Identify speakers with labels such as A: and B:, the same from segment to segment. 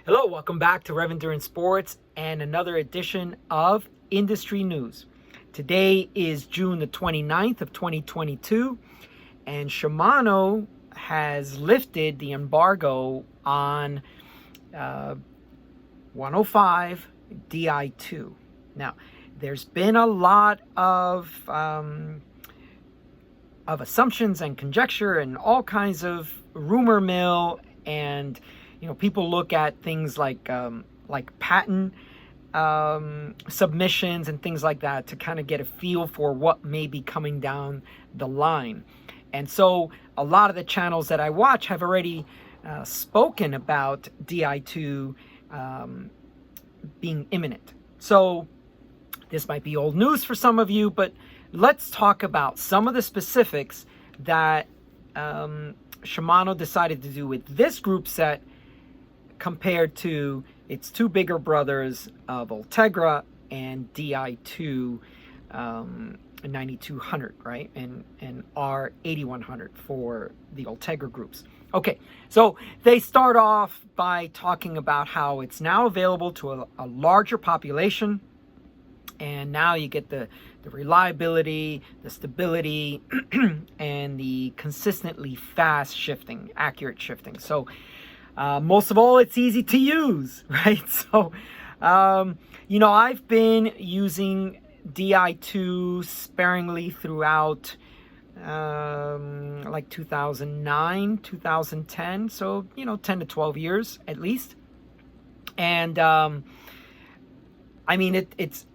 A: Hello, welcome back to Rev Endurance Sports and another edition of Industry News. Today is June the 29th of 2022, and Shimano has lifted the embargo on 105 Di2. Now, there's been a lot of assumptions and conjecture and all kinds of rumor mill, and people look at things like patent submissions and things like that to kind of get a feel for what may be coming down the line. And so a lot of the channels that I watch have already spoken about Di2 being imminent. So this might be old news for some of you, but let's talk about some of the specifics that Shimano decided to do with this group set compared to its two bigger brothers of Ultegra and Di2 9200, right? And R8100 for the Ultegra groups. Okay, so they start off by talking about how it's now available to a larger population, and now you get the reliability, the stability, and the consistently fast shifting, accurate shifting. So most of all, it's easy to use, right? So, I've been using Di2 sparingly throughout like 2009, 2010. So, 10 to 12 years at least. And it's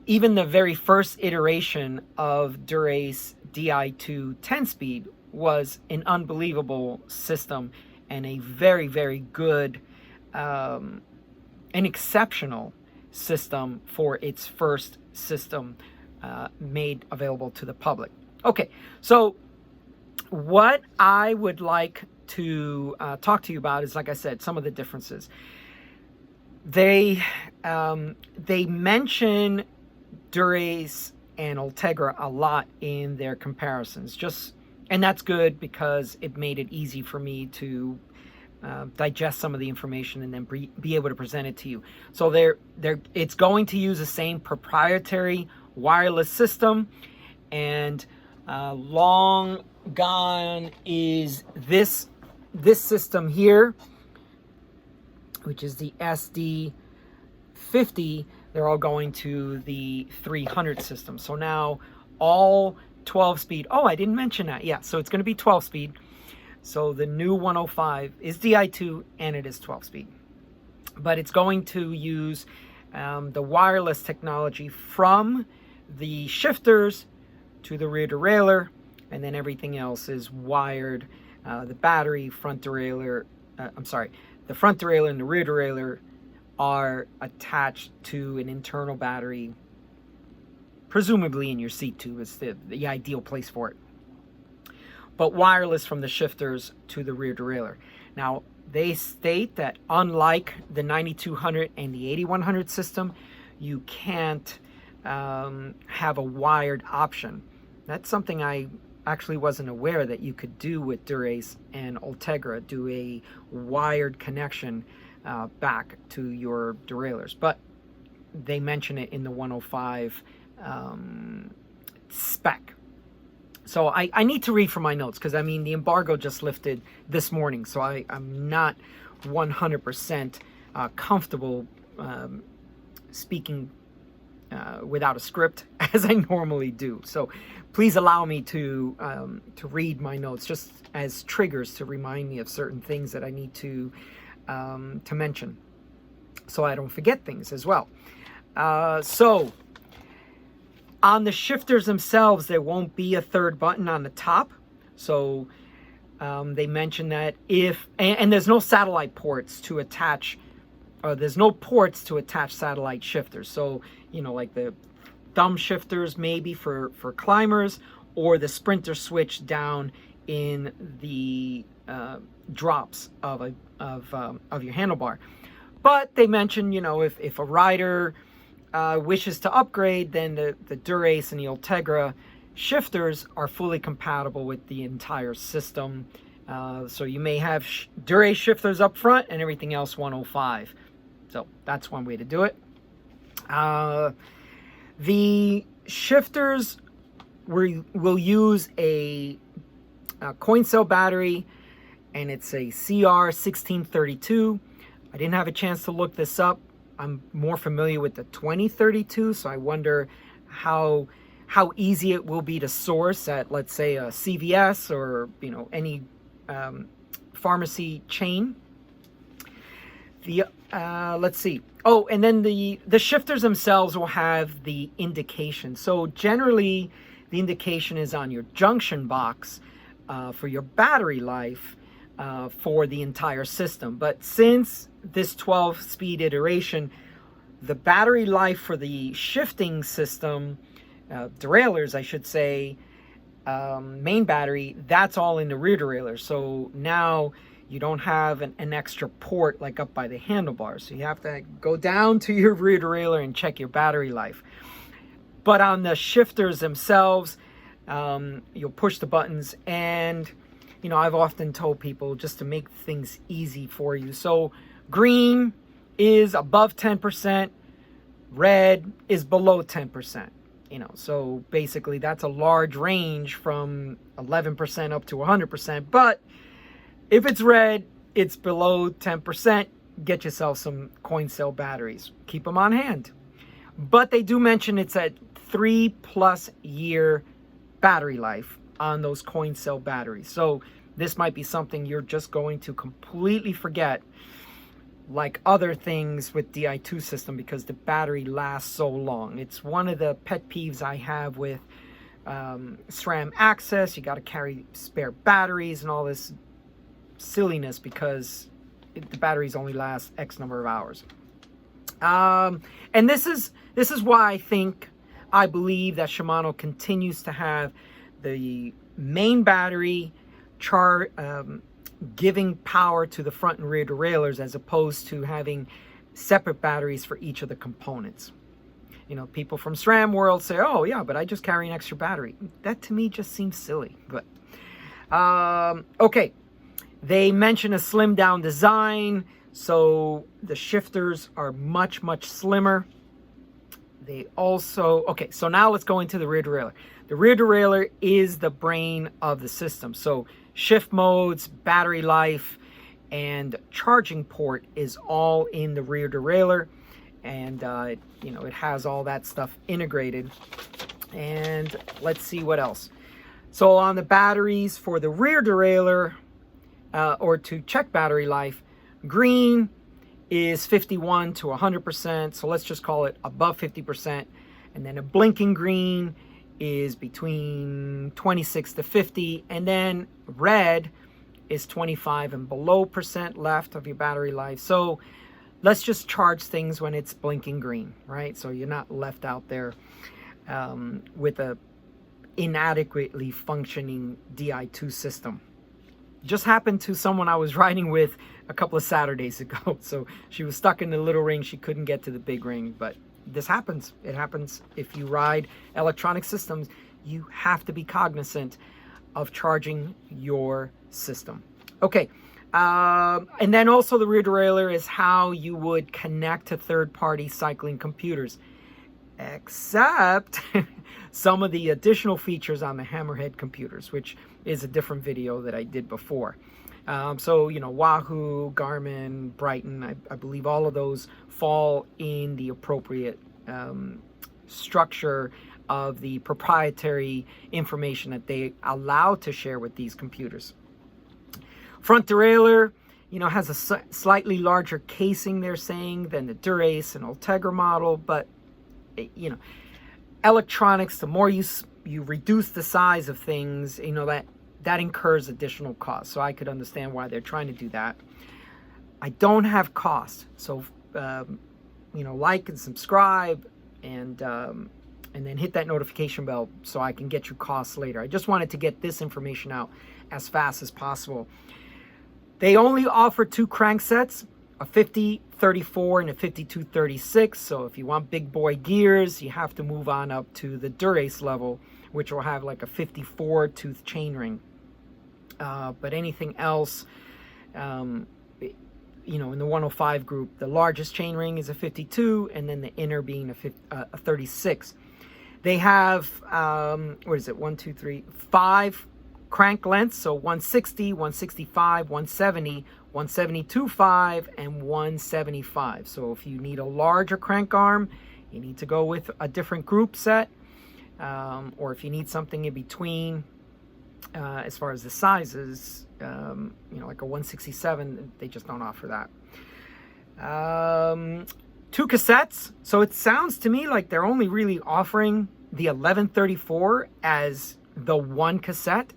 A: even the very first iteration of Dura-Ace Di2 10-speed was an unbelievable system and a very, very good, an exceptional system for its first system made available to the public. Okay, so what I would like to talk to you about is, like I said, some of the differences. They mention Dura-Ace and Ultegra a lot in their comparisons, and that's good because it made it easy for me to digest some of the information and then be able to present it to you. So it's going to use the same proprietary wireless system, and long gone is this system here, which is the SD50. They're all going to the 300 system. So now all 12 speed. Oh, I didn't mention that. Yeah, so it's going to be 12 speed. So the new 105 is Di2 and it is 12 speed. But it's going to use the wireless technology from the shifters to the rear derailleur, and then everything else is wired. The battery, the front derailleur and the rear derailleur are attached to an internal battery, presumably in your seat tube. It's the ideal place for it. But wireless from the shifters to the rear derailleur. Now, they state that unlike the 9200 and the 8100 system, you can't have a wired option. That's something I actually wasn't aware that you could do with Dura-Ace and Ultegra, do a wired connection back to your derailleurs. But they mention it in the 105 spec. So I need to read from my notes because, the embargo just lifted this morning. So I'm not 100% comfortable speaking without a script as I normally do. So please allow me to read my notes just as triggers to remind me of certain things that I need to mention, so I don't forget things as well. So on the shifters themselves, there won't be a third button on the top. So they mention that and there's no satellite ports to attach, or there's no ports to attach satellite shifters. So, like the thumb shifters maybe for climbers, or the sprinter switch down in the drops of your handlebar. But they mention, if a rider wishes to upgrade, then the Dura-Ace and the Ultegra shifters are fully compatible with the entire system, So you may have Dura shifters up front and everything else 105. So that's one way to do it. The shifters will use a coin cell battery, and it's a CR1632. I didn't have a chance to look this up. I'm more familiar with the 2032, so I wonder how easy it will be to source at, let's say, a CVS or any pharmacy chain. Let's see. Oh, and then the shifters themselves will have the indication. So generally, the indication is on your junction box for your battery life for the entire system. But since this 12-speed iteration, the battery life for the shifting system, derailleurs, I should say, main battery, that's all in the rear derailleur. So now you don't have an extra port like up by the handlebars. So you have to go down to your rear derailleur and check your battery life. But on the shifters themselves, you'll push the buttons, and I've often told people just to make things easy for you. So green is above 10%, red is below 10%. So basically that's a large range from 11% up to 100%. But if it's red, it's below 10%, get yourself some coin cell batteries. Keep them on hand. But they do mention it's a 3+ year battery life on those coin cell batteries. So this might be something you're just going to completely forget, like other things with Di2 system, because the battery lasts so long. It's one of the pet peeves I have with SRAM access. You got to carry spare batteries and all this silliness because the batteries only last X number of hours. And this is why I believe that Shimano continues to have the main battery giving power to the front and rear derailleurs, as opposed to having separate batteries for each of the components. People from SRAM world say, oh yeah, but I just carry an extra battery. That to me just seems silly. But okay, they mention a slimmed down design, so the shifters are much slimmer. They also, okay, so now let's go into the rear derailleur. The rear derailleur is the brain of the system. So shift modes, battery life, and charging port is all in the rear derailleur. And, it has all that stuff integrated. And let's see what else. So on the batteries for the rear derailleur, or to check battery life, green is 51 to 100%. So let's just call it above 50%. And then a blinking green is between 26 to 50. And then red is 25 and below % left of your battery life. So let's just charge things when it's blinking green, right? So you're not left out there with a inadequately functioning Di2 system. Just happened to someone I was riding with a couple of Saturdays ago. So she was stuck in the little ring. She couldn't get to the big ring. But this happens. It happens if you ride electronic systems. You have to be cognizant of charging your system. Okay. And then also the rear derailleur is how you would connect to third-party cycling computers, except some of the additional features on the Hammerhead computers, which is a different video that I did before. So, Wahoo, Garmin, Brighton, I believe all of those fall in the appropriate structure of the proprietary information that they allow to share with these computers. Front derailleur, has a slightly larger casing, they're saying, than the Dura-Ace and Ultegra model, but, electronics, the more you reduce the size of things, that incurs additional costs. So I could understand why they're trying to do that. I don't have costs, so like and subscribe, and then hit that notification bell so I can get you costs later. I just wanted to get this information out as fast as possible. They only offer 2 cranksets, a 50-34 and a 52-36. So if you want big boy gears, you have to move on up to the Dura-Ace level, which will have like a 54 tooth chainring. But anything else, you know, in the 105 group, the largest chainring is a 52, and then the inner being a 36. They have, what is it, 1, 2, 3, 5 crank lengths, so 160, 165, 170, 172.5, and 175. So if you need a larger crank arm, you need to go with a different group set, or if you need something in between, as far as the sizes, you know, like a 167, they just don't offer that. 2 cassettes. So it sounds to me like they're only really offering the 1134 as the one cassette,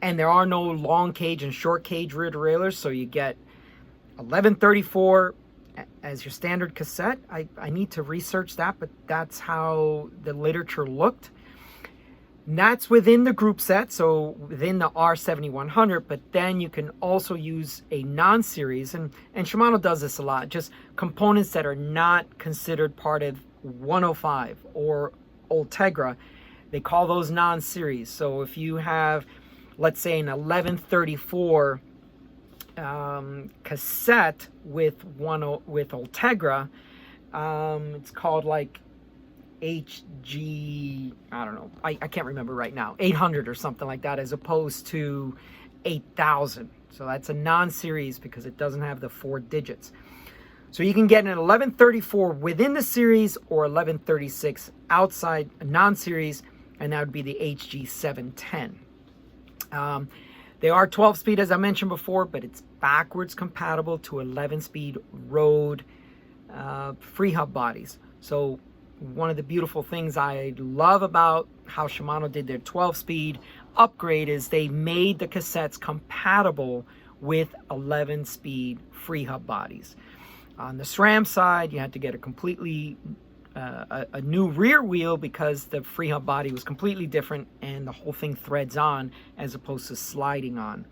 A: and there are no long cage and short cage rear derailleurs. So you get 1134 as your standard cassette. I need to research that, but that's how the literature looked. And that's within the group set, so within the R7100, but then you can also use a non-series, and Shimano does this a lot, just components that are not considered part of 105 or Ultegra. They call those non-series. So if you have, let's say, an 1134 cassette with Ultegra, it's called like HG, I don't know, I can't remember right now, 800 or something like that, as opposed to 8000. So that's a non-series because it doesn't have the 4 digits. So you can get an 1134 within the series or 1136 outside a non-series, and that would be the HG 710. They are 12-speed, as I mentioned before, but it's backwards compatible to 11-speed road free hub bodies. So one of the beautiful things I love about how Shimano did their 12-speed upgrade is they made the cassettes compatible with 11-speed free hub bodies. On the SRAM side, you had to get a completely a new rear wheel because the free hub body was completely different and the whole thing threads on as opposed to sliding on.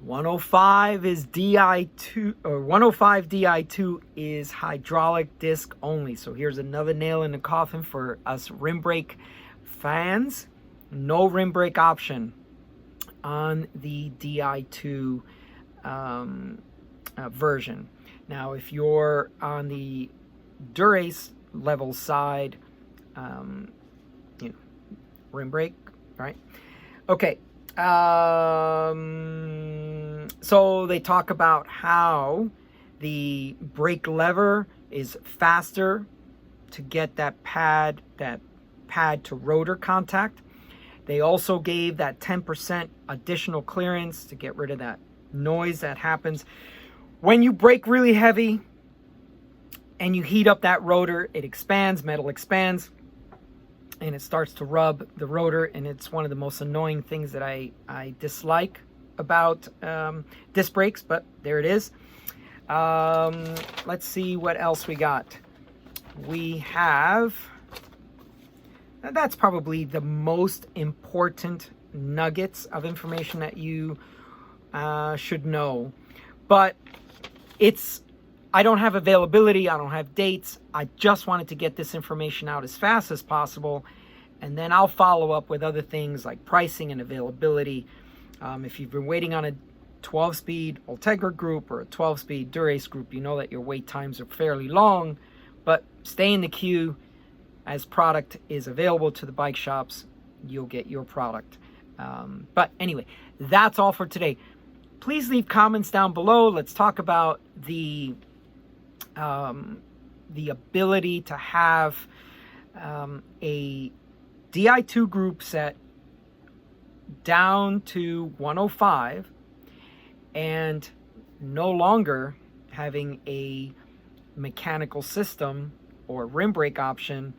A: 105 is Di2, or 105 Di2 is hydraulic disc only. So here's another nail in the coffin for us rim brake fans. No rim brake option on the Di2 version. Now, if you're on the Durace level side, you know, rim brake, right? Okay. So they talk about how the brake lever is faster to get that pad to rotor contact. They also gave that 10% additional clearance to get rid of that noise that happens when you brake really heavy and you heat up that rotor. It expands, metal expands, and it starts to rub the rotor, and it's one of the most annoying things that I dislike about disc brakes, but there it is. Let's see what else we got. We have, that's probably the most important nuggets of information that you should know, but I don't have availability, I don't have dates. I just wanted to get this information out as fast as possible, and then I'll follow up with other things like pricing and availability. If you've been waiting on a 12-speed Ultegra group or a 12-speed Durace group, you know that your wait times are fairly long, but stay in the queue. As product is available to the bike shops, you'll get your product. But anyway, that's all for today. Please leave comments down below. Let's talk about the ability to have a Di2 group set down to 105 and no longer having a mechanical system or rim brake option.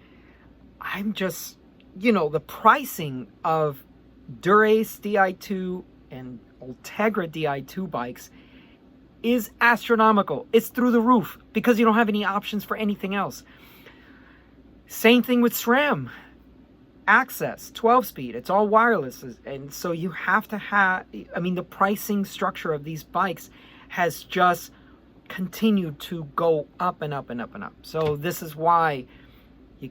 A: I'm just, you know, the pricing of Durace Di2 and Ultegra Di2 bikes is astronomical. It's through the roof because you don't have any options for anything else. Same thing with SRAM. Access, 12-speed, it's all wireless. And so you have to have, I mean, the pricing structure of these bikes has just continued to go up and up and up and up. So this is why, you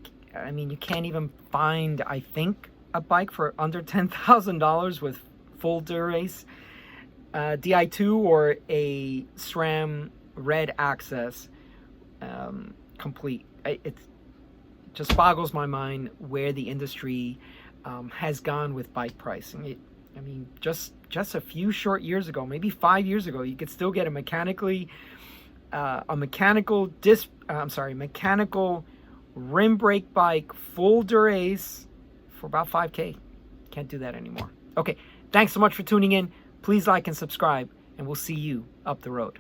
A: can't even find, I think, a bike for under $10,000 with full derace, Di2 or a SRAM red access complete. It just boggles my mind where the industry has gone with bike pricing. I mean, just a few short years ago, maybe 5 years ago, you could still get a mechanical rim brake bike, full derace for about $5K. Can't do that anymore. Okay, thanks so much for tuning in. Please like and subscribe, and we'll see you up the road.